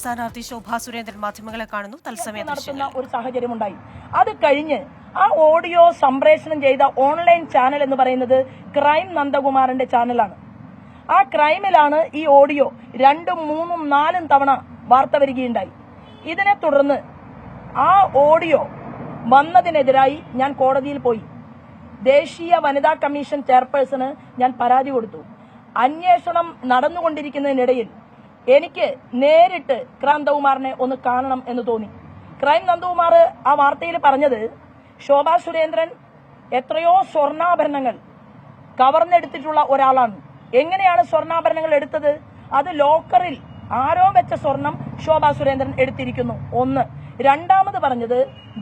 സ്ഥാനാർത്ഥി ശോഭാ സുരേന്ദ്രൻ മാധ്യമങ്ങളെ കാണുന്നു. തത്സമയം നടത്തുന്ന ഒരു സാഹചര്യമുണ്ടായി. അത് കഴിഞ്ഞ് ആ ഓഡിയോ സംപ്രേഷണം ചെയ്ത ഓൺലൈൻ ചാനൽ എന്ന് പറയുന്നത് ക്രൈം നന്ദകുമാറിന്റെ ചാനലാണ്. ആ ക്രൈമിലാണ് ഈ ഓഡിയോ 2, 3, 4 തവണ വാർത്ത വരികയുണ്ടായി. ഇതിനെ തുടർന്ന് ആ ഓഡിയോ വന്നതിനെതിരായി ഞാൻ കോടതിയിൽ പോയി. ദേശീയ വനിതാ കമ്മീഷൻ ചെയർപേഴ്സണ് ഞാൻ പരാതി കൊടുത്തു. അന്വേഷണം നടന്നുകൊണ്ടിരിക്കുന്നതിനിടയിൽ എനിക്ക് നേരിട്ട് ക്രൈം നന്ദകുമാറിനെ ഒന്ന് കാണണം എന്ന് തോന്നി. ക്രൈം നന്ദകുമാർ ആ വാർത്തയിൽ പറഞ്ഞത് ശോഭാ സുരേന്ദ്രൻ എത്രയോ സ്വർണ്ണാഭരണങ്ങൾ കവർന്നെടുത്തിട്ടുള്ള ഒരാളാണ്. എങ്ങനെയാണ് സ്വർണ്ണാഭരണങ്ങൾ എടുത്തത്? അത് ലോക്കറിൽ ആരോ വെച്ച സ്വർണം ശോഭാ സുരേന്ദ്രൻ എടുത്തിരിക്കുന്നു. ഒന്ന്. രണ്ടാമത് പറഞ്ഞത്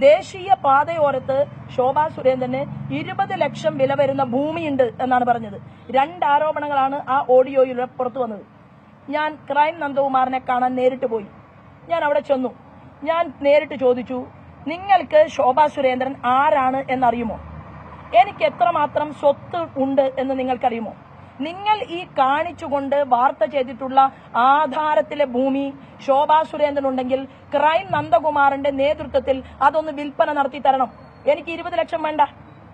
ദേശീയ പാതയോരത്ത് ശോഭാ സുരേന്ദ്രന് 20 ലക്ഷം വില വരുന്ന ഭൂമിയുണ്ട് എന്നാണ് പറഞ്ഞത്. 2 ആരോപണങ്ങളാണ് ആ ഓഡിയോയിലൂടെ പുറത്തു വന്നത്. ഞാൻ ക്രൈം നന്ദകുമാറിനെ കാണാൻ നേരിട്ട് പോയി. ഞാൻ അവിടെ ചെന്നു. ഞാൻ നേരിട്ട് ചോദിച്ചു, നിങ്ങൾക്ക് ശോഭാ സുരേന്ദ്രൻ ആരാണ് എന്നറിയുമോ? എനിക്ക് എത്രമാത്രം സ്വത്ത് ഉണ്ട് എന്ന് നിങ്ങൾക്കറിയുമോ? നിങ്ങൾ ഈ കാണിച്ചുകൊണ്ട് വാർത്ത ചെയ്തിട്ടുള്ള ആധാരത്തിലെ ഭൂമി ശോഭാ സുരേന്ദ്രൻ ഉണ്ടെങ്കിൽ ക്രൈം നന്ദകുമാറിന്റെ നേതൃത്വത്തിൽ അതൊന്ന് വിൽപ്പന നടത്തി തരണം. എനിക്ക് 20 ലക്ഷം വേണ്ട,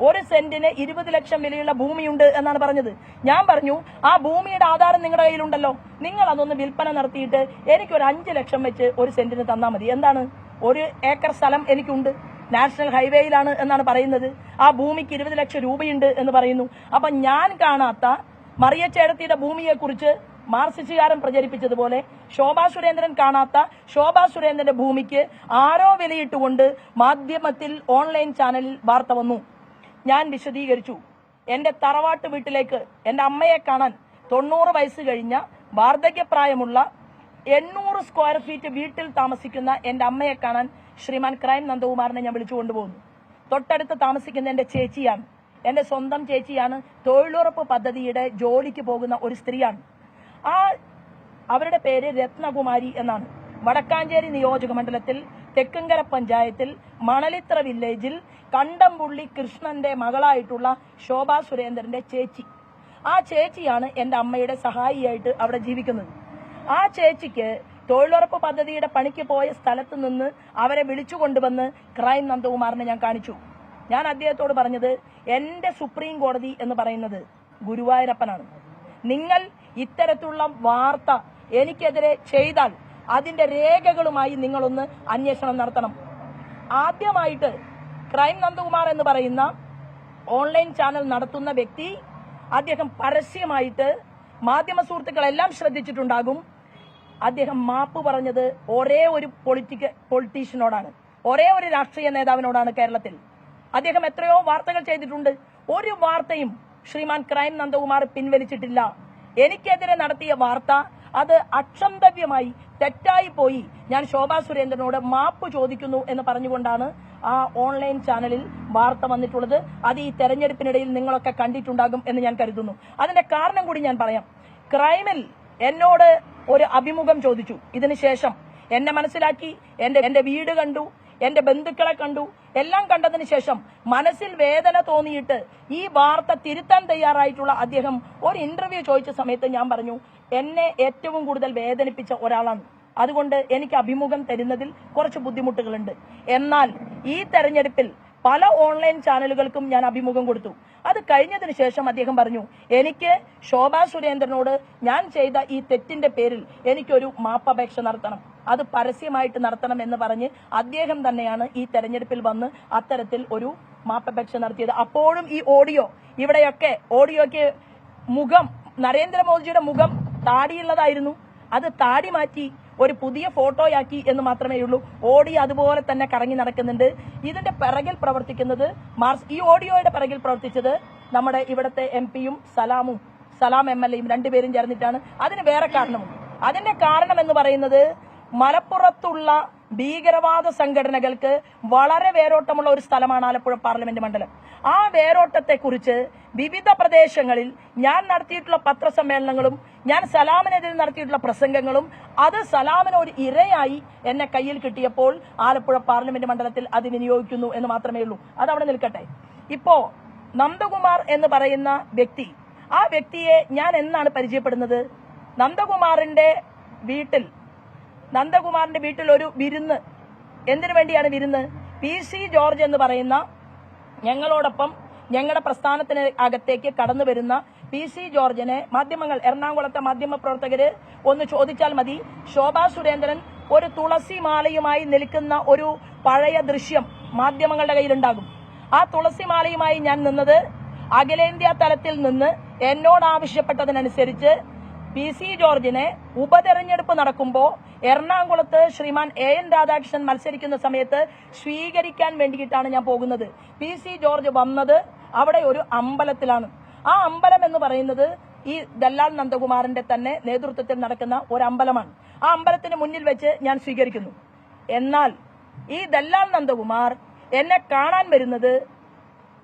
1 സെന്റിന് 20 ലക്ഷം വിലയുള്ള ഭൂമിയുണ്ട് എന്നാണ് പറഞ്ഞത്. ഞാൻ പറഞ്ഞു, ആ ഭൂമിയുടെ ആധാരം നിങ്ങളുടെ കയ്യിലുണ്ടല്ലോ, നിങ്ങൾ അതൊന്ന് വിൽപ്പന നടത്തിയിട്ട് എനിക്കൊരു 5 ലക്ഷം വെച്ച് 1 സെന്റിന് തന്നാൽ മതി. എന്താണ്, 1 ഏക്കർ സ്ഥലം എനിക്കുണ്ട്, നാഷണൽ ഹൈവേയിലാണ് എന്നാണ് പറയുന്നത്. ആ ഭൂമിക്ക് 20 ലക്ഷം രൂപയുണ്ട് എന്ന് പറയുന്നു. അപ്പൊ ഞാൻ കാണാത്ത മറിയച്ചേടത്തിയുടെ ഭൂമിയെക്കുറിച്ച് മാർക്സിസ്റ്റുകാരൻ പ്രചരിപ്പിച്ചതുപോലെ ശോഭാ സുരേന്ദ്രൻ കാണാത്ത ശോഭാ സുരേന്ദ്രന്റെ ഭൂമിക്ക് ആരോ വിലയിട്ടുകൊണ്ട് മാധ്യമത്തിൽ ഓൺലൈൻ ചാനലിൽ വാർത്ത വന്നു. ഞാൻ വിശദീകരിച്ചു. എന്റെ തറവാട്ട് വീട്ടിലേക്ക് എന്റെ അമ്മയെ കാണാൻ 90 വയസ്സ് കഴിഞ്ഞ വാർദ്ധക്യപ്രായമുള്ള 800 സ്ക്വയർ ഫീറ്റ് വീട്ടിൽ താമസിക്കുന്ന എന്റെ അമ്മയെ കാണാൻ ശ്രീമാൻ ക്രൈം നന്ദകുമാറിനെ ഞാൻ വിളിച്ചുകൊണ്ടുപോകുന്നു. തൊട്ടടുത്ത് താമസിക്കുന്ന എന്റെ ചേച്ചിയാണ്, എന്റെ സ്വന്തം ചേച്ചിയാണ്. തൊഴിലുറപ്പ് പദ്ധതിയുടെ ജോലിക്ക് പോകുന്ന ഒരു സ്ത്രീയാണ്. അവരുടെ പേര് രത്നകുമാരി എന്നാണ്. വടക്കാഞ്ചേരി നിയോജക മണ്ഡലത്തിൽ തെക്കുംകര പഞ്ചായത്തിൽ മണലിത്ര വില്ലേജിൽ കണ്ടംപുള്ളി കൃഷ്ണന്റെ മകളായിട്ടുള്ള ശോഭാ സുരേന്ദ്രന്റെ ചേച്ചി. ആ ചേച്ചിയാണ് എന്റെ അമ്മയുടെ സഹായിയായിട്ട് അവിടെ ജീവിക്കുന്നത്. ആ ചേച്ചിക്ക് തൊഴിലുറപ്പ് പദ്ധതിയുടെ പണിക്ക് പോയ സ്ഥലത്ത് നിന്ന് അവരെ വിളിച്ചു കൊണ്ടുവന്ന് ക്രൈം നന്ദകുമാറിനെ ഞാൻ കാണിച്ചു. ഞാൻ അദ്ദേഹത്തോട് പറഞ്ഞത്, എന്റെ സുപ്രീം കോടതി എന്ന് പറയുന്നത് ഗുരുവായൂരപ്പനാണ്. നിങ്ങൾ ഇത്തരത്തിലുള്ള വാർത്ത എനിക്കെതിരെ ചെയ്താൽ അതിന്റെ രേഖകളുമായി നിങ്ങളൊന്ന് അന്വേഷണം നടത്തണം. ആദ്യമായിട്ട് ക്രൈം നന്ദകുമാർ എന്ന് പറയുന്ന ഓൺലൈൻ ചാനൽ നടത്തുന്ന വ്യക്തി, അദ്ദേഹം പരസ്യമായിട്ട് മാധ്യമ സുഹൃത്തുക്കളെല്ലാം ശ്രദ്ധിച്ചിട്ടുണ്ടാകും, അദ്ദേഹം മാപ്പ് പറഞ്ഞത് ഒരേ ഒരു പൊളിറ്റീഷ്യനോടാണ്, ഒരേ ഒരു രാഷ്ട്രീയ നേതാവിനോടാണ് കേരളത്തിൽ. അദ്ദേഹം എത്രയോ വാർത്തകൾ ചെയ്തിട്ടുണ്ട്. ഒരു വാർത്തയും ശ്രീമാൻ ക്രൈം നന്ദകുമാർ പിൻവലിച്ചിട്ടില്ല. എനിക്കെതിരെ നടത്തിയ വാർത്ത അത് അക്ഷന്തവ്യമായി തെറ്റായി പോയി, ഞാൻ ശോഭാ സുരേന്ദ്രനോട് മാപ്പ് ചോദിക്കുന്നു എന്ന് പറഞ്ഞുകൊണ്ടാണ് ആ ഓൺലൈൻ ചാനലിൽ വാർത്ത വന്നിട്ടുള്ളത്. അത് ഈ തെരഞ്ഞെടുപ്പിനിടയിൽ നിങ്ങളൊക്കെ കണ്ടിട്ടുണ്ടാകും എന്ന് ഞാൻ കരുതുന്നു. അതിന്റെ കാരണം കൂടി ഞാൻ പറയാം. ക്രൈമിൽ എന്നോട് ഒരു അഭിമുഖം ചോദിച്ചു. ഇതിനുശേഷം എന്നെ മനസ്സിലാക്കി, എന്റെ വീട് കണ്ടു, എന്റെ ബന്ധുക്കളെ കണ്ടു. എല്ലാം കണ്ടതിന് ശേഷം മനസ്സിൽ വേദന തോന്നിയിട്ട് ഈ വാർത്ത തിരുത്താൻ തയ്യാറായിട്ടുള്ള അദ്ദേഹം ഒരു ഇന്റർവ്യൂ ചോദിച്ച സമയത്ത് ഞാൻ പറഞ്ഞു, എന്നെ ഏറ്റവും കൂടുതൽ വേദനിപ്പിച്ച ഒരാളാണ്, അതുകൊണ്ട് എനിക്ക് അഭിമുഖം തരുന്നതിൽ കുറച്ച് ബുദ്ധിമുട്ടുകളുണ്ട്. എന്നാൽ ഈ തെരഞ്ഞെടുപ്പിൽ പല ഓൺലൈൻ ചാനലുകൾക്കും ഞാൻ അഭിമുഖം കൊടുത്തു. അത് കഴിഞ്ഞതിന് ശേഷം അദ്ദേഹം പറഞ്ഞു, എനിക്ക് ശോഭാ സുരേന്ദ്രനോട് ഞാൻ ചെയ്ത ഈ തെറ്റിന്റെ പേരിൽ എനിക്കൊരു മാപ്പപേക്ഷ നടത്തണം, അത് പരസ്യമായിട്ട് നടത്തണം എന്ന് പറഞ്ഞ് അദ്ദേഹം തന്നെയാണ് ഈ തെരഞ്ഞെടുപ്പിൽ വന്ന് അത്തരത്തിൽ ഒരു മാപ്പപേക്ഷ നടത്തിയത്. അപ്പോഴും ഈ ഓഡിയോ, ഇവിടെയൊക്കെ ഓഡിയോയ്ക്ക് മുഖം, നരേന്ദ്രമോദിജിയുടെ മുഖം താടിയുള്ളതായിരുന്നു. അത് താടി മാറ്റി ഒരു പുതിയ ഫോട്ടോയാക്കി എന്ന് മാത്രമേ ഉള്ളൂ. ഓഡിയോ അതുപോലെ തന്നെ കറങ്ങി നടക്കുന്നുണ്ട്. ഇതിന്റെ പിറകിൽ പ്രവർത്തിക്കുന്നത്, ഈ ഓഡിയോയുടെ പിറകിൽ പ്രവർത്തിച്ചത് നമ്മുടെ ഇവിടുത്തെ MP-യും സലാം MLA-യും 2 പേരും ചേർന്നിട്ടാണ്. അതിന് വേറെ കാരണമുണ്ട്. അതിന്റെ കാരണം എന്ന് പറയുന്നത് മലപ്പുറത്തുള്ള ഭീകരവാദ സംഘടനകൾക്ക് വളരെ വേരോട്ടമുള്ള ഒരു സ്ഥലമാണ് ആലപ്പുഴ പാർലമെന്റ് മണ്ഡലം. ആ വേരോട്ടത്തെക്കുറിച്ച് വിവിധ പ്രദേശങ്ങളിൽ ഞാൻ നടത്തിയിട്ടുള്ള പത്രസമ്മേളനങ്ങളും ഞാൻ സലാമിനെതിരെ നടത്തിയിട്ടുള്ള പ്രസംഗങ്ങളും അത് സലാമിന് ഒരു ഇരയായി എന്നെ കയ്യിൽ കിട്ടിയപ്പോൾ ആലപ്പുഴ പാർലമെന്റ് മണ്ഡലത്തിൽ അത് വിനിയോഗിക്കുന്നു എന്ന് മാത്രമേ ഉള്ളൂ. അതവിടെ നിൽക്കട്ടെ. ഇപ്പോ നന്ദകുമാർ എന്ന് പറയുന്ന വ്യക്തി, ആ വ്യക്തിയെ ഞാൻ എന്നാണ് പരിചയപ്പെടുന്നത്? നന്ദകുമാറിന്റെ വീട്ടിൽ നന്ദകുമാറിന്റെ വീട്ടിൽ ഒരു വിരുന്ന്. എന്തിനു വേണ്ടിയാണ് വിരുന്ന്? PC ജോർജ് എന്ന് പറയുന്ന ഞങ്ങളോടൊപ്പം ഞങ്ങളുടെ പ്രസ്ഥാനത്തിന് അകത്തേക്ക് കടന്നു വരുന്ന PC ജോർജിനെ മാധ്യമങ്ങൾ, എറണാകുളത്തെ മാധ്യമ പ്രവർത്തകര് ഒന്ന് ചോദിച്ചാൽ മതി. ശോഭാ സുരേന്ദ്രൻ ഒരു തുളസി മാലയുമായി നിൽക്കുന്ന ഒരു പഴയ ദൃശ്യം മാധ്യമങ്ങളുടെ കയ്യിലുണ്ടാകും. ആ തുളസി മാലയുമായി ഞാൻ നിന്നത് അഖിലേന്ത്യാ തലത്തിൽ നിന്ന് എന്നോട് ആവശ്യപ്പെട്ടതിനനുസരിച്ച് PC ജോർജിനെ ഉപതെരഞ്ഞെടുപ്പ് നടക്കുമ്പോൾ എറണാകുളത്ത് ശ്രീമാൻ AN രാധാകൃഷ്ണൻ മത്സരിക്കുന്ന സമയത്ത് സ്വീകരിക്കാൻ വേണ്ടിയിട്ടാണ് ഞാൻ പോകുന്നത്. PC ജോർജ് വന്നത് അവിടെ ഒരു അമ്പലത്തിലാണ്. ആ അമ്പലം എന്ന് പറയുന്നത് ഈ ദല്ലാൽ നന്ദകുമാറിന്റെ തന്നെ നേതൃത്വത്തിൽ നടക്കുന്ന ഒരു അമ്പലമാണ്. ആ അമ്പലത്തിന് മുന്നിൽ വെച്ച് ഞാൻ സ്വീകരിക്കുന്നു. എന്നാൽ ഈ ദല്ലാൽ നന്ദകുമാർ എന്നെ കാണാൻ വരുന്നത്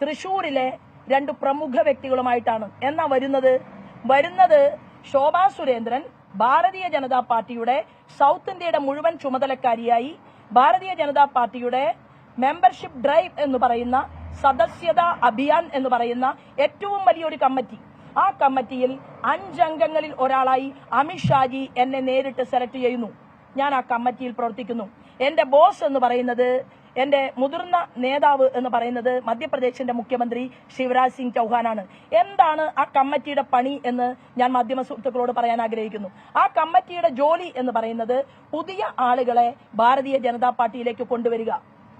തൃശൂരിലെ 2 പ്രമുഖ വ്യക്തികളുമായിട്ടാണ്. എന്നാ വരുന്നത് ശോഭാ സുരേന്ദ്രൻ ഭാരതീയ ജനതാ പാർട്ടിയുടെ സൗത്ത് ഇന്ത്യയുടെ മുഴുവൻ ചുമതലക്കാരിയായി ഭാരതീയ ജനതാ പാർട്ടിയുടെ മെമ്പർഷിപ്പ് ഡ്രൈവ് എന്ന് പറയുന്ന സദസ്യതാ അഭിയാൻ എന്ന് പറയുന്ന ഏറ്റവും വലിയൊരു കമ്മിറ്റി, ആ കമ്മിറ്റിയിൽ 5 അംഗങ്ങളിൽ ഒരാളായി അമിത്ഷാജി എന്നെ നേരിട്ട് സെലക്ട് ചെയ്യുന്നു. ഞാൻ ആ കമ്മിറ്റിയിൽ പ്രവർത്തിക്കുന്നു. എന്റെ ബോസ് എന്ന് പറയുന്നത്, എന്റെ മുതിർന്ന നേതാവ് എന്ന് പറയുന്നത് മധ്യപ്രദേശിന്റെ മുഖ്യമന്ത്രി ശിവരാജ് സിംഗ് ചൌഹാനാണ്. എന്താണ് ആ കമ്മിറ്റിയുടെ പണി എന്ന് ഞാൻ മാധ്യമ സുഹൃത്തുക്കളോട് പറയാൻ ആഗ്രഹിക്കുന്നു. ആ കമ്മിറ്റിയുടെ ജോലി എന്ന് പറയുന്നത് പുതിയ ആളുകളെ ഭാരതീയ ജനതാ പാർട്ടിയിലേക്ക് കൊണ്ടുവരിക,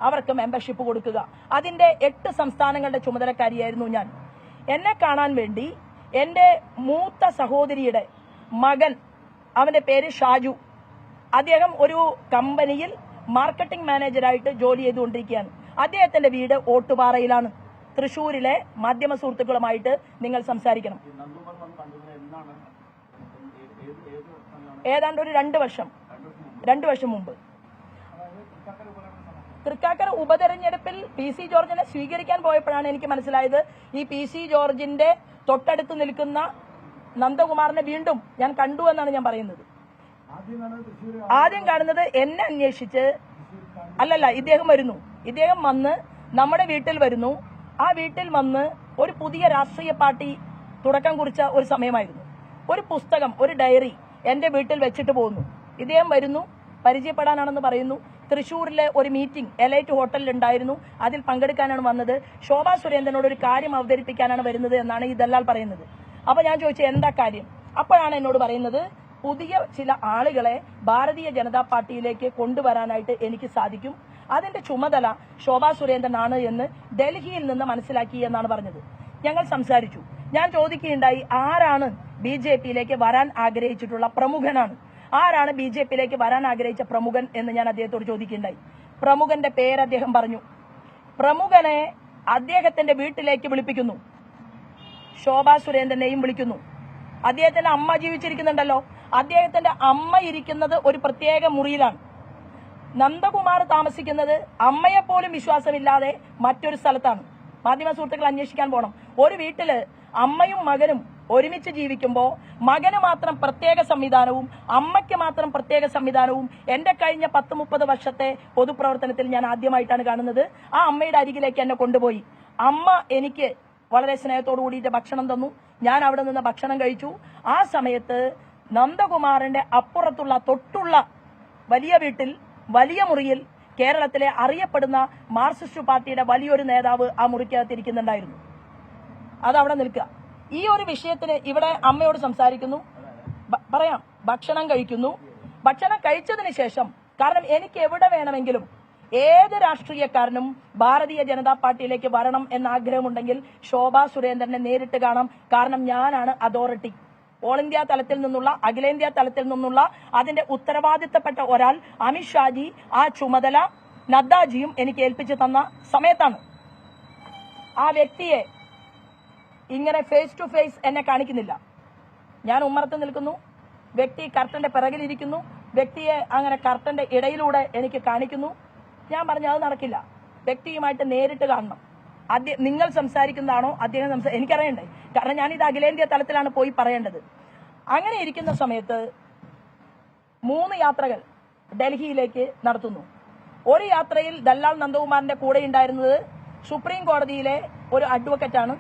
അവർക്ക് മെമ്പർഷിപ്പ് കൊടുക്കുക. അതിന്റെ 8 സംസ്ഥാനങ്ങളുടെ ചുമതലക്കാരിയായിരുന്നു ഞാൻ. എന്നെ കാണാൻ വേണ്ടി എന്റെ മൂത്ത സഹോദരിയുടെ മകൻ, അവന്റെ പേര് ഷാജു, അദ്ദേഹം ഒരു കമ്പനിയിൽ മാർക്കറ്റിംഗ് മാനേജറായിട്ട് ജോലി ചെയ്തുകൊണ്ടിരിക്കുകയാണ്. അദ്ദേഹത്തിന്റെ വീട് ഓട്ടുപാറയിലാണ്. തൃശൂരിലെ മാധ്യമ സുഹൃത്തുക്കളുമായിട്ട് നിങ്ങൾ സംസാരിക്കണം. ഏതാണ്ട് ഒരു 2 വർഷം മുമ്പ് തൃക്കാക്കര ഉപതെരഞ്ഞെടുപ്പിൽ PC ജോർജിനെ സ്വീകരിക്കാൻ പോയപ്പോഴാണ് എനിക്ക് മനസ്സിലായത് ഈ PC ജോർജിന്റെ തൊട്ടടുത്ത് നിൽക്കുന്ന നന്ദകുമാറിനെ വീണ്ടും ഞാൻ കണ്ടു എന്നാണ് ഞാൻ പറയുന്നത്. ആദ്യം കാണുന്നത് എന്നെ അന്വേഷിച്ച് അല്ലല്ല, ഇദ്ദേഹം വന്ന് നമ്മുടെ വീട്ടിൽ വരുന്നു. ആ വീട്ടിൽ വന്ന് ഒരു പുതിയ രാഷ്ട്രീയ പാർട്ടി തുടക്കം കുറിച്ച ഒരു സമയമായിരുന്നു. ഒരു പുസ്തകം, ഒരു ഡയറി എന്റെ വീട്ടിൽ വെച്ചിട്ട് പോകുന്നു. ഇദ്ദേഹം വരുന്നു, പരിചയപ്പെടാനാണെന്ന് പറയുന്നു. തൃശൂരിലെ ഒരു മീറ്റിംഗ് എലൈറ്റ് ഹോട്ടലിൽ ഉണ്ടായിരുന്നു, അതിൽ പങ്കെടുക്കാനാണ് വന്നത്. ശോഭാ സുരേന്ദ്രനോട് ഒരു കാര്യം അവതരിപ്പിക്കാനാണ് വരുന്നത് എന്നാണ് ഈ ദല്ലാൽ പറയുന്നത്. അപ്പൊ ഞാൻ ചോദിച്ചു എന്താ കാര്യം? അപ്പോഴാണ് എന്നോട് പറയുന്നത് പുതിയ ചില ആളുകളെ ഭാരതീയ ജനതാ പാർട്ടിയിലേക്ക് കൊണ്ടുവരാനായിട്ട് എനിക്ക് സാധിക്കും, അതിന്റെ ചുമതല ശോഭാ സുരേന്ദ്രനാണ് എന്ന് ഡൽഹിയിൽ നിന്ന് മനസ്സിലാക്കി എന്നാണ് പറഞ്ഞത്. ഞങ്ങൾ സംസാരിച്ചു. ഞാൻ ചോദിക്കുകയുണ്ടായി, ആരാണ് BJPയിലേക്ക് വരാൻ ആഗ്രഹിച്ചിട്ടുള്ള പ്രമുഖനാണ്, ആരാണ് BJPയിലേക്ക് വരാൻ ആഗ്രഹിച്ച പ്രമുഖൻ എന്ന് ഞാൻ അദ്ദേഹത്തോട് ചോദിക്കുകയുണ്ടായി. പ്രമുഖന്റെ പേര് അദ്ദേഹം പറഞ്ഞു. പ്രമുഖനെ അദ്ദേഹത്തിന്റെ വീട്ടിലേക്ക് വിളിപ്പിക്കുന്നു. ശോഭാ സുരേന്ദ്രനെയും വിളിക്കുന്നു. അദ്ദേഹത്തിന്റെ അമ്മ ജീവിച്ചിരിക്കുന്നുണ്ടല്ലോ, അദ്ദേഹത്തിന്റെ അമ്മ ഇരിക്കുന്നത് ഒരു പ്രത്യേക മുറിയിലാണ്. നന്ദകുമാർ താമസിക്കുന്നത് അമ്മയെപ്പോലും വിശ്വാസമില്ലാതെ മറ്റൊരു സ്ഥലത്താണ്. മാധ്യമ സുഹൃത്തുക്കൾ അന്വേഷിക്കാൻ പോകണം. ഒരു വീട്ടില് അമ്മയും മകനും ഒരുമിച്ച് ജീവിക്കുമ്പോൾ മകന് മാത്രം പ്രത്യേക സംവിധാനവും അമ്മയ്ക്ക് മാത്രം പ്രത്യേക സംവിധാനവും എന്റെ കഴിഞ്ഞ 10-30 വർഷത്തെ പൊതുപ്രവർത്തനത്തിൽ ഞാൻ ആദ്യമായിട്ടാണ് കാണുന്നത്. ആ അമ്മയുടെ അരികിലേക്ക് എന്നെ കൊണ്ടുപോയി. അമ്മ എനിക്ക് വളരെ സ്നേഹത്തോടു കൂടിയിട്ട് ഭക്ഷണം തന്നു. ഞാൻ അവിടെ നിന്ന് ഭക്ഷണം കഴിച്ചു. ആ സമയത്ത് നന്ദകുമാറിന്റെ അപ്പുറത്തുള്ള തൊട്ടുള്ള വലിയ വീട്ടിൽ, വലിയ മുറിയിൽ കേരളത്തിലെ അറിയപ്പെടുന്ന മാർക്സിസ്റ്റ് പാർട്ടിയുടെ വലിയൊരു നേതാവ് ആ മുറിക്കകത്തിരിക്കുന്നുണ്ടായിരുന്നു. അതവിടെ നിൽക്കുക. ഈ ഒരു വിഷയത്തിന് ഇവിടെ അമ്മയോട് സംസാരിക്കുന്നു, പറയാം, ഭക്ഷണം കഴിക്കുന്നു. ഭക്ഷണം കഴിച്ചതിന് ശേഷം, കാരണം എനിക്ക് എവിടെ വേണമെങ്കിലും ഏത് രാഷ്ട്രീയക്കാരനും ഭാരതീയ ജനതാ പാർട്ടിയിലേക്ക് വരണം എന്ന ആഗ്രഹമുണ്ടെങ്കിൽ ശോഭാ സുരേന്ദ്രനെ നേരിട്ട് കാണാം. കാരണം ഞാനാണ് അതോറിറ്റി. ഓൾ ഇന്ത്യ തലത്തിൽ നിന്നുള്ള, അഖിലേന്ത്യാ തലത്തിൽ നിന്നുള്ള അതിന്റെ ഉത്തരവാദിത്തപ്പെട്ട ഒരാൾ അമിത്ഷാജി ആ ചുമതല നദ്ദാജിയും എനിക്ക് ഏൽപ്പിച്ചു തന്ന സമയത്താണ്. ആ വ്യക്തിയെ ഇങ്ങനെ ഫേസ് ടു ഫേസ് എന്നെ കാണിക്കുന്നില്ല. ഞാൻ ഉമ്മറത്ത് നിൽക്കുന്നു, വ്യക്തി കർട്ടന്റെ പിറകിലിരിക്കുന്നു, വ്യക്തിയെ അങ്ങനെ കർട്ടന്റെ ഇടയിലൂടെ എനിക്ക് കാണിക്കുന്നു. ഞാൻ പറഞ്ഞു അത് നടക്കില്ല, വ്യക്തിയുമായിട്ട് നേരിട്ട് കാണണം. നിങ്ങൾ സംസാരിക്കുന്നതാണോ അദ്ദേഹം എനിക്കറിയണ്ടേ, കാരണം ഞാനിത് അഖിലേന്ത്യാ തലത്തിലാണ് പോയി പറയേണ്ടത്. അങ്ങനെ ഇരിക്കുന്ന സമയത്ത് 3 യാത്രകൾ ഡൽഹിയിലേക്ക് നടത്തുന്നു. ഒരു യാത്രയിൽ ദല്ലാൽ നന്ദകുമാറിന്റെ കൂടെ ഉണ്ടായിരുന്നത് സുപ്രീം കോടതിയിലെ ഒരു അഡ്വക്കറ്റാണ്.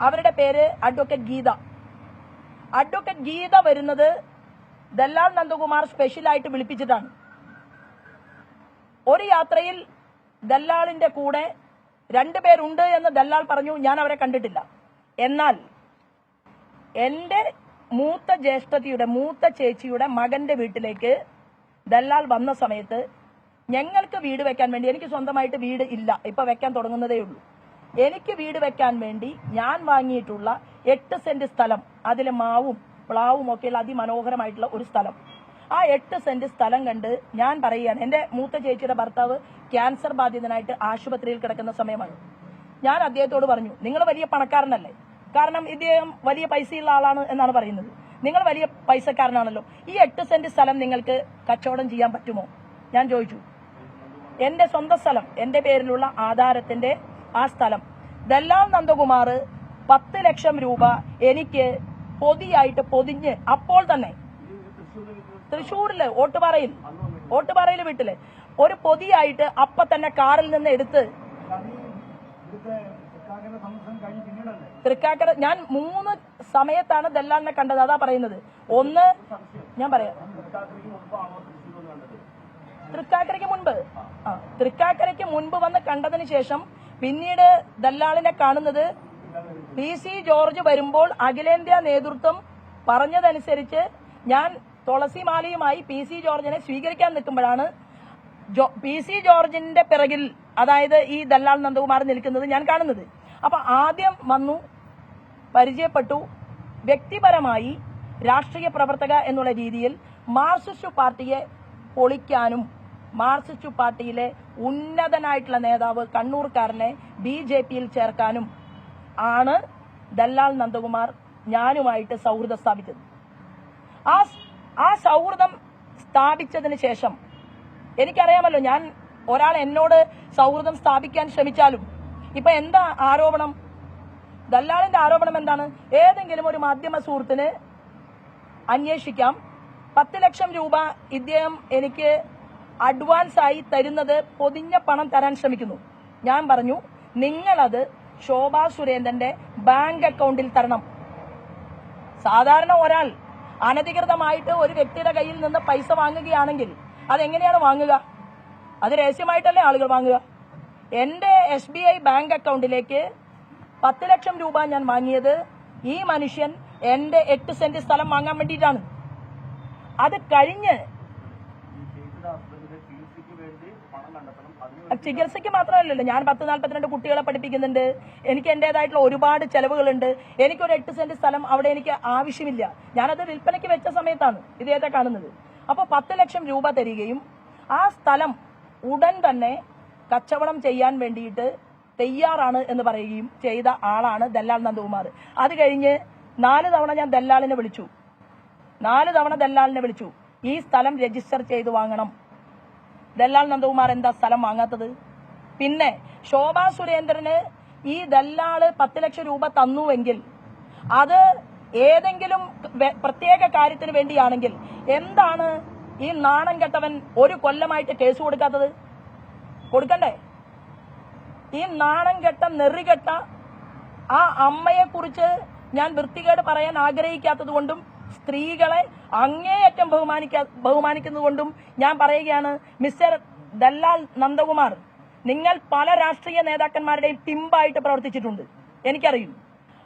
അവരുടെ പേര് അഡ്വക്കറ്റ് ഗീത. അഡ്വക്കറ്റ് ഗീത വരുന്നത് ദല്ലാൽ നന്ദകുമാർ സ്പെഷ്യലായിട്ട് വിളിപ്പിച്ചിട്ടാണ്. ഒരു യാത്രയിൽ ദല്ലാളിന്റെ കൂടെ 2 പേരുണ്ട് എന്ന് ദല്ലാൾ പറഞ്ഞു. ഞാൻ അവരെ കണ്ടിട്ടില്ല. എന്നാൽ എന്റെ മൂത്ത ചേച്ചിയുടെ മകന്റെ വീട്ടിലേക്ക് ദല്ലാൾ വന്ന സമയത്ത് ഞങ്ങൾക്ക് വീട് വെക്കാൻ വേണ്ടി, എനിക്ക് സ്വന്തമായിട്ട് വീട് ഇല്ല, ഇപ്പൊ വെക്കാൻ തുടങ്ങുന്നതേ ഉള്ളൂ. എനിക്ക് വീട് വെക്കാൻ വേണ്ടി ഞാൻ വാങ്ങിയിട്ടുള്ള 8 സെന്റ് സ്ഥലം, അതിൽ മാവും പ്ലാവും ഒക്കെയുള്ള അതിമനോഹരമായിട്ടുള്ള ഒരു സ്ഥലം, ആ 8 സെന്റ് സ്ഥലം കണ്ട് ഞാൻ പറയുകയാണ്, എന്റെ മൂത്ത ചേച്ചിയുടെ ഭർത്താവ് ക്യാൻസർ ബാധിതനായിട്ട് ആശുപത്രിയിൽ കിടക്കുന്ന സമയമാണ്. ഞാൻ അദ്ദേഹത്തോട് പറഞ്ഞു, നിങ്ങൾ വലിയ പണക്കാരനല്ലേ, കാരണം ഇദ്ദേഹം വലിയ പൈസയുള്ള ആളാണ് എന്നാണ് പറയുന്നത്, നിങ്ങൾ വലിയ പൈസക്കാരനാണല്ലോ, ഈ 8 സെന്റ് സ്ഥലം നിങ്ങൾക്ക് കച്ചവടം ചെയ്യാൻ പറ്റുമോ? ഞാൻ ചോദിച്ചു. എന്റെ സ്വന്തം സ്ഥലം, എന്റെ പേരിലുള്ള ആധാരത്തിന്റെ ആ സ്ഥലം ദല്ലാൽ നന്ദകുമാർ 10 ലക്ഷം രൂപ എനിക്ക് പൊതിയായിട്ട് പൊതിഞ്ഞ് അപ്പോൾ തന്നെ തൃശ്ശൂരില് ഓട്ടുപാറയിൽ വീട്ടില് ഒരു പൊതിയായിട്ട് അപ്പൊ തന്നെ കാറിൽ നിന്ന് എടുത്ത് തൃക്കാക്കര, ഞാൻ 3 സമയത്താണ് ദല്ലാലിനെ കണ്ടത്. അതാ പറയുന്നത്. ഒന്ന് ഞാൻ പറയാം, തൃക്കാക്കരയ്ക്ക് മുൻപ് വന്ന് കണ്ടതിന് ശേഷം പിന്നീട് ദല്ലാളിനെ കാണുന്നത് PC ജോർജ് വരുമ്പോൾ അഖിലേന്ത്യാ നേതൃത്വം പറഞ്ഞതനുസരിച്ച് ഞാൻ തുളസിമാലയുമായി PC ജോർജിനെ സ്വീകരിക്കാൻ നിൽക്കുമ്പോഴാണ് PC ജോർജിന്റെ പിറകിൽ, അതായത് ഈ ദല്ലാൽ നന്ദകുമാർ നിൽക്കുന്നത് ഞാൻ കാണുന്നത്. അപ്പൊ ആദ്യം വന്നു, പരിചയപ്പെട്ടു. വ്യക്തിപരമായി രാഷ്ട്രീയ പ്രവർത്തക എന്നുള്ള രീതിയിൽ മാർക്സിസ്റ്റ് പാർട്ടിയെ പൊളിക്കാനും മാർക്സിസ്റ്റ് പാർട്ടിയിലെ ഉന്നതനായിട്ടുള്ള നേതാവ് കണ്ണൂർക്കാരനെ BJPയിൽ ചേർക്കാനും ആണ് ദല്ലാൽ നന്ദകുമാർ ഞാനുമായിട്ട് സൗഹൃദം സ്ഥാപിച്ചത്. ആ സൗഹൃദം സ്ഥാപിച്ചതിന് ശേഷം എനിക്കറിയാമല്ലോ, ഞാൻ ഒരാൾ എന്നോട് സൗഹൃദം സ്ഥാപിക്കാൻ ശ്രമിച്ചാലും ഇപ്പൊ എന്താ ആരോപണം? ദല്ലാളിന്റെ ആരോപണം എന്താണ്? ഏതെങ്കിലും ഒരു മാധ്യമ സുഹൃത്തിന് അന്വേഷിക്കാം, 10 ലക്ഷം രൂപ ഇദ്ദേഹം എനിക്ക് അഡ്വാൻസ് ആയി തരുന്നത് പൊതിഞ്ഞ പണം തരാൻ ശ്രമിക്കുന്നു. ഞാൻ പറഞ്ഞു, നിങ്ങളത് ശോഭാ സുരേന്ദ്രന്റെ ബാങ്ക് അക്കൗണ്ടിൽ തരണം. സാധാരണ ഒരാൾ അനധികൃതമായിട്ട് ഒരു വ്യക്തിയുടെ കയ്യിൽ നിന്ന് പൈസ വാങ്ങുകയാണെങ്കിൽ അതെങ്ങനെയാണ് വാങ്ങുക? അത് രഹസ്യമായിട്ടല്ലേ ആളുകൾ വാങ്ങുക? എന്റെ SBI ബാങ്ക് അക്കൗണ്ടിലേക്ക് 10 ലക്ഷം രൂപ ഞാൻ വാങ്ങിയത് ഈ മനുഷ്യൻ എന്റെ 8 സെന്റ് സ്ഥലം വാങ്ങാൻ വേണ്ടിയിട്ടാണ്. അത് കഴിഞ്ഞ് ചികിത്സയ്ക്ക് മാത്രമല്ലല്ലോ, ഞാൻ 10-42 കുട്ടികളെ പഠിപ്പിക്കുന്നുണ്ട്, എനിക്ക് എന്റേതായിട്ടുള്ള ഒരുപാട് ചെലവുകളുണ്ട്. എനിക്കൊരു 8 സെന്റ് സ്ഥലം അവിടെ എനിക്ക് ആവശ്യമില്ല. ഞാനത് വിൽപ്പനയ്ക്ക് വെച്ച സമയത്താണ് ഇദ്ദേഹത്തെ കാണുന്നത്. അപ്പൊ 10 ലക്ഷം രൂപ തരികയും ആ സ്ഥലം ഉടൻ തന്നെ കച്ചവടം ചെയ്യാൻ വേണ്ടിയിട്ട് തയ്യാറാണ് എന്ന് പറയുകയും ചെയ്ത ആളാണ് ദല്ലാൽ നന്ദകുമാർ. അത് കഴിഞ്ഞ് 4 തവണ ഞാൻ ദല്ലാളിനെ വിളിച്ചു. 4 തവണ ദല്ലാളിനെ വിളിച്ചു, ഈ സ്ഥലം രജിസ്റ്റർ ചെയ്ത് വാങ്ങണം. ദല്ലാൽ നന്ദകുമാർ എന്താ സ്ഥലം വാങ്ങാത്തത്? പിന്നെ ശോഭാ സുരേന്ദ്രന് ഈ ദല്ലാള് 10 ലക്ഷം രൂപ തന്നുവെങ്കിൽ അത് ഏതെങ്കിലും പ്രത്യേക കാര്യത്തിന് വേണ്ടിയാണെങ്കിൽ എന്താണ് ഈ നാണം കെട്ടവൻ 1 കൊല്ലമായിട്ട് കേസ് കൊടുക്കാത്തത്? കൊടുക്കണ്ടേ? ഈ നാണം കെട്ട നെറികെട്ട ആ അമ്മയെ കുറിച്ച് ഞാൻ വൃത്തികേട് പറയാൻ ആഗ്രഹിക്കാത്തത് കൊണ്ടും സ്ത്രീകളെ അങ്ങേയറ്റം ബഹുമാനിക്കുന്നതുകൊണ്ടും ഞാൻ പറയുകയാണ്, മിസ്റ്റർ ദല്ലാൽ നന്ദകുമാർ, നിങ്ങൾ പല രാഷ്ട്രീയ നേതാക്കന്മാരുടെയും പിമ്പായിട്ട് പ്രവർത്തിച്ചിട്ടുണ്ട്, എനിക്കറിയും.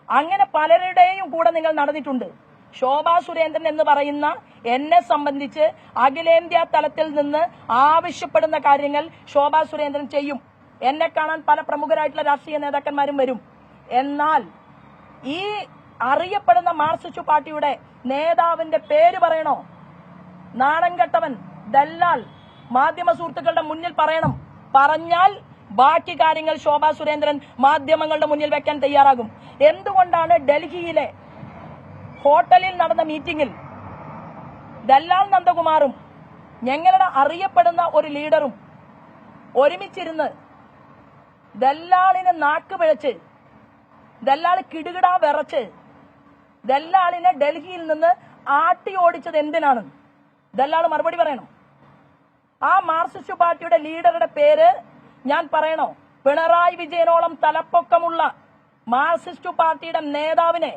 അങ്ങനെ പലരുടെയും കൂടെ നിങ്ങൾ നടന്നിട്ടുണ്ട്. ശോഭാ സുരേന്ദ്രൻ എന്ന് പറയുന്ന എന്നെ സംബന്ധിച്ച് അഖിലേന്ത്യാ തലത്തിൽ നിന്ന് ആവശ്യപ്പെടുന്ന കാര്യങ്ങൾ ശോഭാ സുരേന്ദ്രൻ ചെയ്യും. എന്നെ കാണാൻ പല പ്രമുഖരായിട്ടുള്ള രാഷ്ട്രീയ നേതാക്കന്മാരും വരും. എന്നാൽ ഈ അറിയപ്പെടുന്ന മാർക്സിസ്റ്റ് പാർട്ടിയുടെ നേതാവിന്റെ പേര് പറയണോ? നാണം കെട്ടവൻ ദല്ലാൽ മാധ്യമ സുഹൃത്തുക്കളുടെ മുന്നിൽ പറയണം. പറഞ്ഞാൽ ബാക്കി കാര്യങ്ങൾ ശോഭാ സുരേന്ദ്രൻ മാധ്യമങ്ങളുടെ മുന്നിൽ വെക്കാൻ തയ്യാറാകും. എന്തുകൊണ്ടാണ് ഡൽഹിയിലെ ഹോട്ടലിൽ നടന്ന മീറ്റിംഗിൽ ദല്ലാൽ നന്ദകുമാറും ഞങ്ങളുടെ അറിയപ്പെടുന്ന ഒരു ലീഡറും ഒരുമിച്ചിരുന്ന് ദല്ലാളിനെ നാക്ക് പിഴച്ച്, ദല്ലാൾ കിടുകിടാ വിറച്ച് ദല്ലാളിനെ ഡൽഹിയിൽ നിന്ന് ആട്ടി ഓടിച്ചത് എന്തിനാണ്? ദല്ലാൾ മറുപടി പറയണം. ആ മാർക്സിസ്റ്റ് പാർട്ടിയുടെ ലീഡറുടെ പേര് ഞാൻ പറയണോ? പിണറായി വിജയനോളം തലപ്പൊക്കമുള്ള മാർക്സിസ്റ്റ് പാർട്ടിയുടെ നേതാവിനെ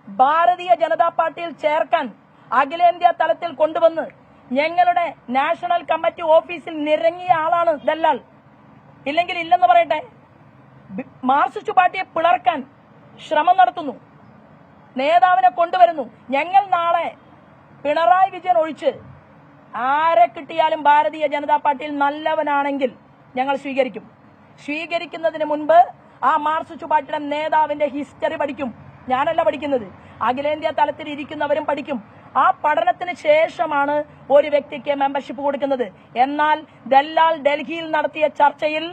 ഭാരതീയ ജനതാ പാർട്ടിയിൽ ചേർക്കാൻ അഖിലേന്ത്യാ തലത്തിൽ കൊണ്ടുവന്ന് ഞങ്ങളുടെ നാഷണൽ കമ്മിറ്റി ഓഫീസിൽ നിരങ്ങിയ ആളാണ് ദല്ലാൽ. ഇല്ലെങ്കിൽ ഇല്ലെന്ന് പറയട്ടെ. മാർക്സിസ്റ്റ് പാർട്ടിയെ പിളർക്കാൻ ശ്രമം നടത്തുന്നു, നേതാവിനെ കൊണ്ടുവരുന്നു. ഞങ്ങൾ നാളെ പിണറായി വിജയൻ ഒഴിച്ച് ആരെ കിട്ടിയാലും ഭാരതീയ ജനതാ പാർട്ടിയിൽ നല്ലവനാണെങ്കിൽ ഞങ്ങൾ സ്വീകരിക്കും. സ്വീകരിക്കുന്നതിന് മുൻപ് ആ മാർക്സിസ്റ്റ് പാർട്ടിയുടെ നേതാവിന്റെ ഹിസ്റ്ററി പഠിക്കും. ഞാനല്ല പഠിക്കുന്നത്, അഖിലേന്ത്യാ തലത്തിൽ ഇരിക്കുന്നവരും പഠിക്കും. ആ പഠനത്തിന് ശേഷമാണ് ഒരു വ്യക്തിക്ക് മെമ്പർഷിപ്പ് കൊടുക്കുന്നത്. എന്നാൽ ദല്ലാൽ ഡൽഹിയിൽ നടത്തിയ ചർച്ചയിൽ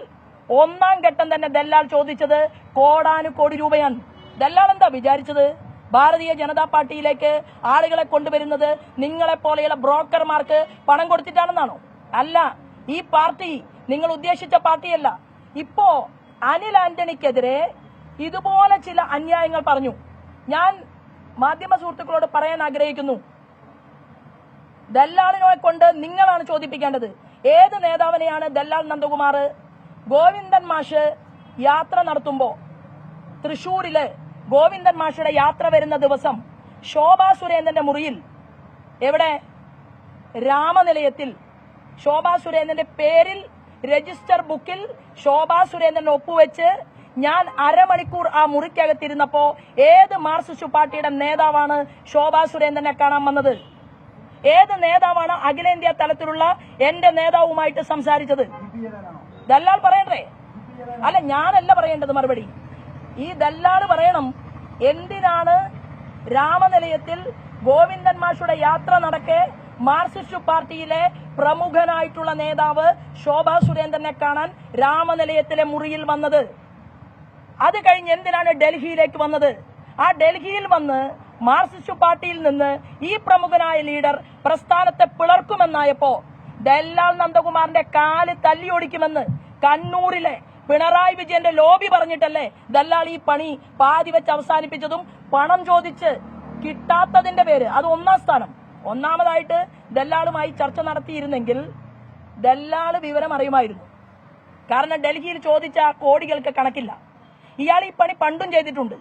ഒന്നാം ഘട്ടം തന്നെ ദല്ലാൽ ചോദിച്ചത് കോടാനുകോടി രൂപയാണ്. ദല്ലാൽ എന്താ വിചാരിച്ചത്? ഭാരതീയ ജനതാ പാർട്ടിയിലേക്ക് ആളുകളെ കൊണ്ടുവരുന്നത് നിങ്ങളെപ്പോലെയുള്ള ബ്രോക്കർമാർക്ക് പണം കൊടുത്തിട്ടാണെന്നാണോ? അല്ല, ഈ പാർട്ടി നിങ്ങൾ ഉദ്ദേശിച്ച പാർട്ടിയല്ല. ഇപ്പോ അനിൽ ആന്റണിക്കെതിരെ ഇതുപോലെ ചില അന്യായങ്ങൾ പറഞ്ഞു. ഞാൻ മാധ്യമ സുഹൃത്തുക്കളോട് പറയാൻ ആഗ്രഹിക്കുന്നു, ദല്ലാളിനെ കൊണ്ട് നിങ്ങളാണ് ചോദിപ്പിക്കേണ്ടത്. ഏത് നേതാവിനെയാണ് ദല്ലാൽ നന്ദകുമാർ ഗോവിന്ദൻ മാഷ് യാത്ര നടത്തുമ്പോ തൃശൂരില് ഗോവിന്ദൻ മാഷയുടെ യാത്ര വരുന്ന ദിവസം ശോഭാ സുരേന്ദ്രന്റെ മുറിയിൽ, എവിടെ, രാമനിലയത്തിൽ ശോഭാ സുരേന്ദ്രന്റെ പേരിൽ രജിസ്റ്റർ ബുക്കിൽ ശോഭാ സുരേന്ദ്രൻ ഒപ്പുവെച്ച് ഞാൻ അരമണിക്കൂർ ആ മുറിക്കകത്തിരുന്നപ്പോ ഏത് മാർക്സിസ്റ്റ് പാർട്ടിയുടെ നേതാവാണ് ശോഭാ സുരേന്ദ്രനെ കാണാൻ വന്നത്? ഏത് നേതാവാണ് അഖിലേന്ത്യാ തലത്തിലുള്ള എന്റെ നേതാവുമായിട്ട് സംസാരിച്ചത്? ദല്ലാൽ പറയണ്ടേ? അല്ല, ഞാനല്ല പറയേണ്ടത് മറുപടി. ഈ ദല്ലാൽ പറയണം, എന്തിനാണ് രാമനിലയത്തിൽ ഗോവിന്ദൻ മാഷുടെ യാത്ര നടക്കെ മാർക്സിസ്റ്റ് പാർട്ടിയിലെ പ്രമുഖനായിട്ടുള്ള നേതാവ് ശോഭാ സുരേന്ദ്രനെ കാണാൻ രാമനിലയത്തിലെ മുറിയിൽ വന്നത്? അത് കഴിഞ്ഞ് എന്തിനാണ് ഡൽഹിയിലേക്ക് വന്നത്? ആ ഡൽഹിയിൽ വന്ന് മാർക്സിസ്റ്റ് പാർട്ടിയിൽ നിന്ന് ഈ പ്രമുഖനായ ലീഡർ പ്രസ്ഥാനത്തെ പിളർക്കുമെന്നായപ്പോ ദല്ലാൽ നന്ദകുമാറിന്റെ കാല് തല്ലിയൊടിക്കുമെന്ന് കണ്ണൂരിലെ പിണറായി വിജയന്റെ ലോബി പറഞ്ഞിട്ടല്ലേ ദല്ലാൽ ഈ പണി പാതി വെച്ച് അവസാനിപ്പിച്ചതും പണം ചോദിച്ച് കിട്ടാത്തതിന്റെ പേര്. അത് ഒന്നാം സ്ഥാനം. ഒന്നാമതായിട്ട് ദല്ലാളുമായി ചർച്ച നടത്തിയിരുന്നെങ്കിൽ ദല്ലാള് വിവരം അറിയുമായിരുന്നു. കാരണം ഡൽഹിയിൽ ചോദിച്ച കോടികൾക്ക് കണക്കില്ല. ഇയാൾ ഈ പണി പണ്ടും ചെയ്തിട്ടുണ്ട്.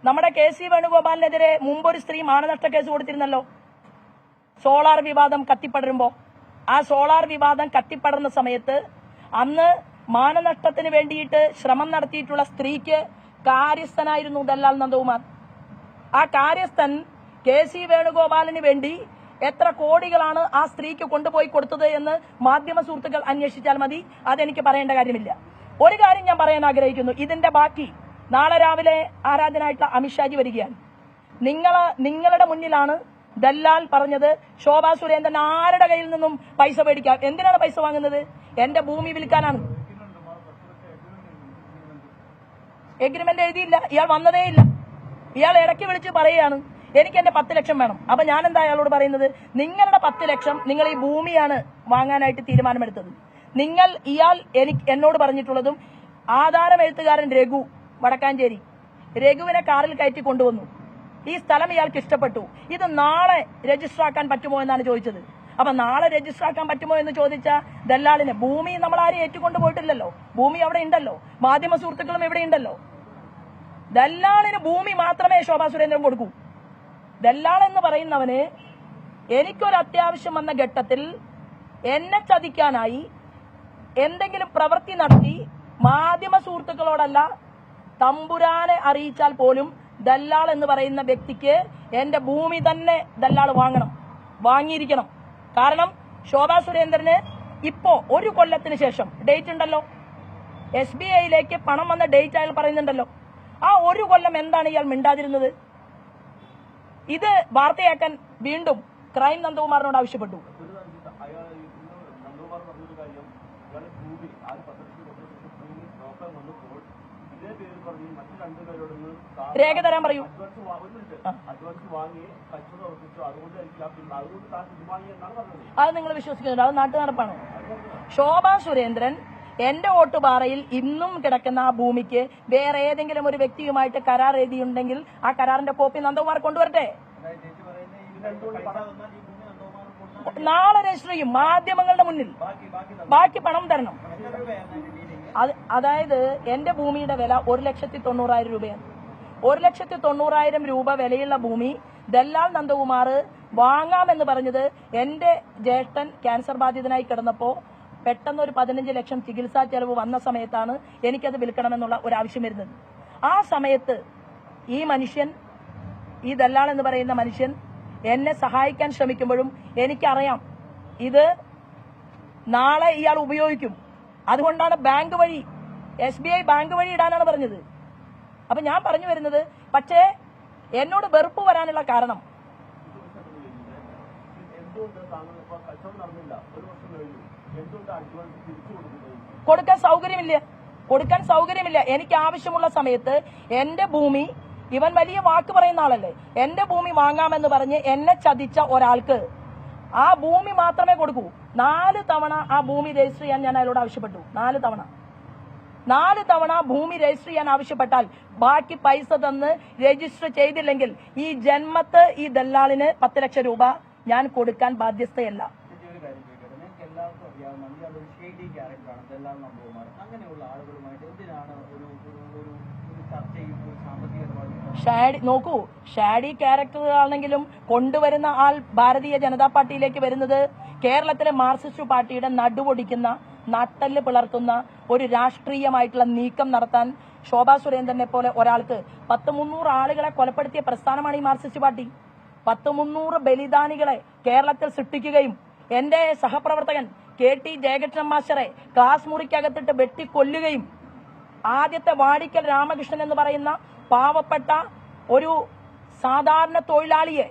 നമ്മുടെ KC വേണുഗോപാലിനെതിരെ മുമ്പൊരു സ്ത്രീ മാനനഷ്ട കേസ് കൊടുത്തിരുന്നല്ലോ, സോളാർ വിവാദം കത്തിപ്പടരുമ്പോ. ആ സോളാർ വിവാദം കത്തിപ്പടർന്ന സമയത്ത് അന്ന് മാനനഷ്ടത്തിന് വേണ്ടിയിട്ട് ശ്രമം നടത്തിയിട്ടുള്ള സ്ത്രീക്ക് കാര്യസ്ഥനായിരുന്നു ദല്ലാൽ നന്ദകുമാർ. ആ കാര്യസ്ഥൻ KC വേണുഗോപാലിന് വേണ്ടി എത്ര കോടികളാണ് ആ സ്ത്രീക്ക് കൊണ്ടുപോയി കൊടുത്തത് എന്ന് മാധ്യമ സുഹൃത്തുക്കൾ അന്വേഷിച്ചാൽ മതി. അതെനിക്ക് പറയേണ്ട കാര്യമില്ല. ഒരു കാര്യം ഞാൻ പറയാൻ ആഗ്രഹിക്കുന്നു. ഇതിന്റെ ബാക്കി നാളെ രാവിലെ ആരാധനായിട്ടുള്ള അമിത്ഷാജി വരികയാണ്. നിങ്ങളുടെ മുന്നിലാണ് ദല്ലാൽ പറഞ്ഞത് ശോഭാ സുരേന്ദ്രൻ ആരുടെ കയ്യിൽ നിന്നും പൈസ മേടിക്കാം. എന്തിനാണ് പൈസ വാങ്ങുന്നത്? എന്റെ ഭൂമി വിൽക്കാനാണ്. എഗ്രിമെന്റ് എഴുതിയില്ല, ഇയാൾ വന്നതേയില്ല. ഇയാൾ ഇടയ്ക്ക് വിളിച്ച് പറയുകയാണ് എനിക്ക് എന്റെ 10 ലക്ഷം വേണം. അപ്പൊ ഞാൻ എന്താ അയാളോട് പറയുന്നത്? നിങ്ങളുടെ 10 ലക്ഷം നിങ്ങൾ ഈ ഭൂമിയാണ് വാങ്ങാനായിട്ട് തീരുമാനമെടുത്തത്. ഇയാൾ എന്നോട് പറഞ്ഞിട്ടുള്ളതും ആധാരം എഴുത്തുകാരൻ രഘു വടക്കാഞ്ചേരി, രഘുവിനെ കാറിൽ കയറ്റി കൊണ്ടുവന്നു. ഈ സ്ഥലം ഇയാൾക്ക് ഇഷ്ടപ്പെട്ടു. ഇത് നാളെ രജിസ്റ്റർ ആക്കാൻ പറ്റുമോ എന്നാണ് ചോദിച്ചത്. അപ്പൊ നാളെ രജിസ്റ്റർ ആക്കാൻ പറ്റുമോ എന്ന് ചോദിച്ച ദല്ലാളിന് ഭൂമി നമ്മൾ ആരും ഏറ്റുകൊണ്ട് പോയിട്ടില്ലല്ലോ. ഭൂമി അവിടെ ഉണ്ടല്ലോ, മാധ്യമ സുഹൃത്തുക്കളും ഇവിടെ ഉണ്ടല്ലോ. ദല്ലാളിന് ഭൂമി മാത്രമേ ശോഭാ സുരേന്ദ്രൻ കൊടുക്കൂ. ദല്ലാൾ എന്ന് പറയുന്നവന് എനിക്കൊരു അത്യാവശ്യം വന്ന ഘട്ടത്തിൽ എന്നെ ചതിക്കാനായി എന്തെങ്കിലും പ്രവൃത്തി നടത്തി മാധ്യമ സുഹൃത്തുക്കളോടല്ല തമ്പുരാനെ അറിയിച്ചാൽ പോലും ദല്ലാൾ എന്ന് പറയുന്ന വ്യക്തിക്ക് എന്റെ ഭൂമി തന്നെ ദല്ലാൾ വാങ്ങിയിരിക്കണം. കാരണം ശോഭാ സുരേന്ദ്രന് ഇപ്പോ 1 കൊല്ലത്തിന് ശേഷം ഡേറ്റ് ഉണ്ടല്ലോ, SBIയിലേക്ക് പണം വന്ന ഡേറ്റ് അയാൾ പറയുന്നുണ്ടല്ലോ. ആ 1 കൊല്ലം എന്താണ് ഇയാൾ മിണ്ടാതിരുന്നത്? ഇത് വാർത്തയാക്കാൻ വീണ്ടും ക്രൈം നന്ദകുമാറിനോട് ആവശ്യപ്പെട്ടു. രേഖ തരാൻ പറയൂ. അത് നിങ്ങൾ വിശ്വസിക്കുന്നുണ്ട്? അത് നാട്ടു നടപ്പാണ്. ശോഭാ സുരേന്ദ്രൻ എന്റെ വോട്ടുപാറയിൽ ഇന്നും കിടക്കുന്ന ആ ഭൂമിക്ക് വേറെ ഏതെങ്കിലും ഒരു വ്യക്തിയുമായിട്ട് കരാർ എഴുതിയുണ്ടെങ്കിൽ ആ കരാറിന്റെ കോപ്പി നന്ദകുമാർ കൊണ്ടുവരട്ടെ. നാളെ രജിസ്റ്റർ ചെയ്യും മാധ്യമങ്ങളുടെ മുന്നിൽ. ബാക്കി പണം തരണം. അതായത് എന്റെ ഭൂമിയുടെ വില 1,90,000 രൂപയാണ്. 1,90,000 രൂപ വിലയുള്ള ഭൂമി ദല്ലാൽ നന്ദകുമാർ വാങ്ങാമെന്ന് പറഞ്ഞത് എന്റെ ജ്യേഷ്ഠൻ ക്യാൻസർ ബാധിതനായി കിടന്നപ്പോൾ പെട്ടെന്ന് ഒരു 15 ലക്ഷം ചികിത്സാ ചെലവ് വന്ന സമയത്താണ് എനിക്കത് വിൽക്കണമെന്നുള്ള ഒരു ആവശ്യം വരുന്നത്. ആ സമയത്ത് ഈ മനുഷ്യൻ, ഈ ദല്ലാൾ എന്ന് പറയുന്ന മനുഷ്യൻ എന്നെ സഹായിക്കാൻ ശ്രമിക്കുമ്പോഴും എനിക്കറിയാം ഇത് നാളെ ഇയാൾ ഉപയോഗിക്കും. അതുകൊണ്ടാണ് ബാങ്ക് വഴി, SBI ബാങ്ക് വഴി ഇടാനാണ് പറഞ്ഞത്. അപ്പൊ ഞാൻ പറഞ്ഞു വരുന്നത്, പക്ഷേ എന്നോട് വെറുപ്പ് വരാനുള്ള കാരണം കൊടുക്കാൻ സൗകര്യമില്ല. എനിക്ക് ആവശ്യമുള്ള സമയത്ത് എന്റെ ഭൂമി, ഇവൻ വലിയ വാക്ക് പറയുന്ന ആളല്ലേ, എന്റെ ഭൂമി വാങ്ങാമെന്ന് പറഞ്ഞ് എന്നെ ചതിച്ച ഒരാൾക്ക് ആ ഭൂമി മാത്രമേ കൊടുക്കൂ. 4 തവണ ആ ഭൂമി രജിസ്റ്റർ ചെയ്യാൻ ഞാൻ അയാളോട് ആവശ്യപ്പെട്ടു. 4 തവണ ഭൂമി രജിസ്റ്റർ ചെയ്യാൻ ആവശ്യപ്പെട്ടാൽ ബാക്കി പൈസ തന്ന് രജിസ്റ്റർ ചെയ്തില്ലെങ്കിൽ ഈ ജന്മത്ത് ഈ ദല്ലാളിന് 10 ലക്ഷം രൂപ ഞാൻ കൊടുക്കാൻ ബാധ്യസ്ഥയല്ല. നോക്കൂ, ഷാഡി ക്യാരക്ടറുകളാണെങ്കിലും കൊണ്ടുവരുന്ന ആൾ ഭാരതീയ ജനതാ പാർട്ടിയിലേക്ക് വരുന്നത് കേരളത്തിലെ മാർക്സിസ്റ്റ് പാർട്ടിയുടെ നടുവൊടിക്കുന്ന, നട്ടല് പിളർത്തുന്ന ഒരു രാഷ്ട്രീയമായിട്ടുള്ള നീക്കം നടത്താൻ ശോഭാ സുരേന്ദ്രനെ പോലെ ഒരാൾക്ക് 100-300 ആളുകളെ കൊലപ്പെടുത്തിയ പ്രസ്ഥാനമാണ് ഈ മാർക്സിസ്റ്റ് പാർട്ടി. 100-300 ബലിദാനികളെ കേരളത്തിൽ സൃഷ്ടിക്കുകയും എന്റെ സഹപ്രവർത്തകൻ KT ജയകൃഷ്ണൻ മാസ്റ്ററെ ക്ലാസ് മുറിക്കകത്തിട്ട് വെട്ടിക്കൊല്ലുകയും ആദ്യത്തെ വാടിക്കൽ രാമകൃഷ്ണൻ എന്ന് പറയുന്ന പാവപ്പെട്ട ഒരു സാധാരണ തൊഴിലാളിയെ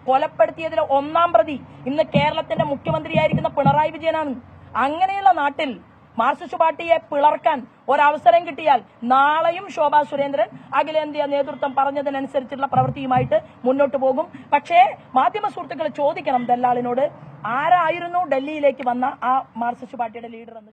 കൊലപ്പെടുത്തിയതിലെ 1-ാം പ്രതി ഇന്ന് കേരളത്തിന്റെ മുഖ്യമന്ത്രിയായിരിക്കുന്ന പിണറായി വിജയനാണ്. അങ്ങനെയുള്ള നാട്ടിൽ മാർക്സിസ്റ്റ് പാർട്ടിയെ പിളർക്കാൻ ഒരവസരം കിട്ടിയാൽ നാളെയും ശോഭാ സുരേന്ദ്രൻ അഖിലേന്ത്യാ നേതൃത്വം പറഞ്ഞതിനനുസരിച്ചുള്ള പ്രവൃത്തിയുമായിട്ട് മുന്നോട്ട് പോകും. പക്ഷേ മാധ്യമ സുഹൃത്തുക്കൾ ചോദിക്കണം ദല്ലാളിനോട്, ആരായിരുന്നു ഡൽഹിയിലേക്ക് വന്ന ആ മാർക്സിസ്റ്റ് പാർട്ടിയുടെ ലീഡർ എന്ന്.